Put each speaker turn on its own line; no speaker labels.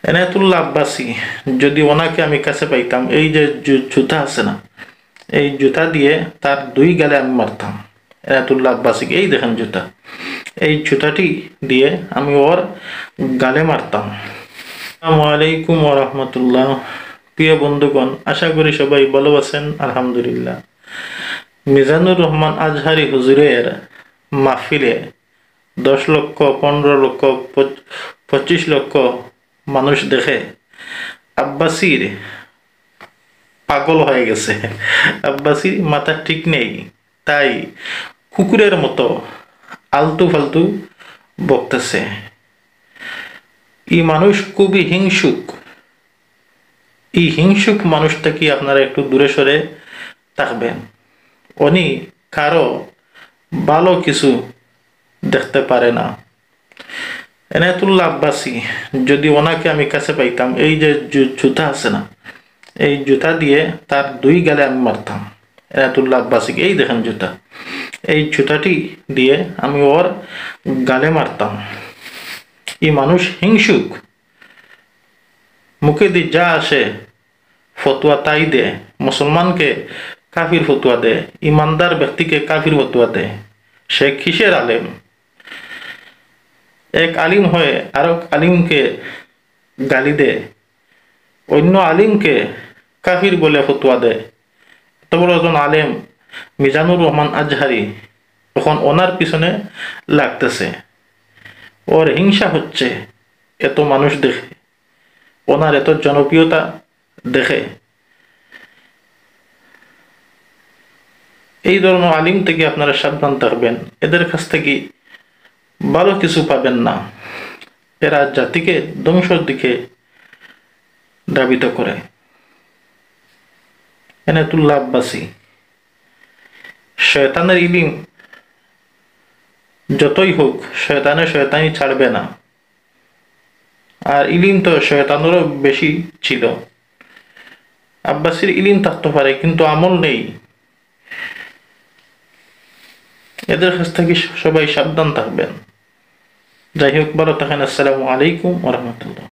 এনায়েতুল্লাহ আব্বাসী, যদি ওনাকে আমি কাছে পাইতাম, এই যে জুতা আছে না, এই জুতা দিয়ে তার 2 গালে আমি মারতাম। এনায়েতুল্লাহ আব্বাসীকে, এই দেখেন জুতা, এই জুতাটি দিয়ে আমি ওর গালে মারতাম। আসসালামু আলাইকুম ওয়া রাহমাতুল্লাহ। প্রিয় বন্ধুগণ, আশা করি সবাই ভালো আছেন। আলহামদুলিল্লাহ। মিজানুর রহমান আজহারি হুজুরের মাহফিলে 10 লক্ষ, 15 লক্ষ, 25 লক্ষ মানুষ দেখে আব্বাসীর পাগল হয়ে গেছে। আব্বাসীর মাথা ঠিক নেই, তাই কুকুরের মতো আলতু ফালতু বকতেছে। এই মানুষ খুবই হিংসুক। এই হিংসুক মানুষটা কি আপনারা একটু দূরে সরে থাকবেন। উনি কারো ভালো কিছু দেখতে পারে না। এনায়েতুল্লাহ আব্বাসী, যদি ওনাকে আমি কাছে পাইতাম, এই যে জুতা আছে না, এই জুতা দিয়ে তার 2 গালে আমি মারতাম। এনায়েতুল্লাহ আব্বাসীকে, এই দেখেন জুতা, এই জুতাটি দিয়ে আমি ওর গালে মারতাম। এই মানুষ হিংসুক, মুখে দিয়ে যা আসে ফতুয়া তাই দেয়। মুসলমানকে কাফির ফতুয়া দেয়, ইমানদার ব্যক্তিকে কাফির ফতুয়া দেয়। সে কিসের আলেম? এক আলিম হয়ে আরেক আলিমকে গালি দেয়, অন্য আলিমকে কাফির বলে ফতুয়া দেয়। এত বড় একজন আলেম মিজানুর রহমান আজহারি, তখন ওনার পিছনে লাগতেছে। ওর হিংসা হচ্ছে এত মানুষ দেখে, ওনার এত জনপ্রিয়তা দেখে। এই ধরনের আলিম থেকে আপনারা সাবধান থাকবেন। এদের কাছ থেকে ভালো কিছু পাবেন না। এরা জাতিকে ধ্বংসের দিকে ধাবিত করে। এনায়েতুল্লাহ আব্বাসী, শয়তানের ইলিম যতই হোক, শয়তানি ছাড়বে না। আর ইলিম তো শয়তানেরও বেশি ছিল। আব্বাসীর ইলিম থাকতে পারে, কিন্তু আমল নেই। এদের কাছ থেকে সবাই সাবধান থাকবেন। যাই হোক, ভালো থাকেন। আসসালামু আলাইকুম ওয়া রাহমাতুল্লাহ।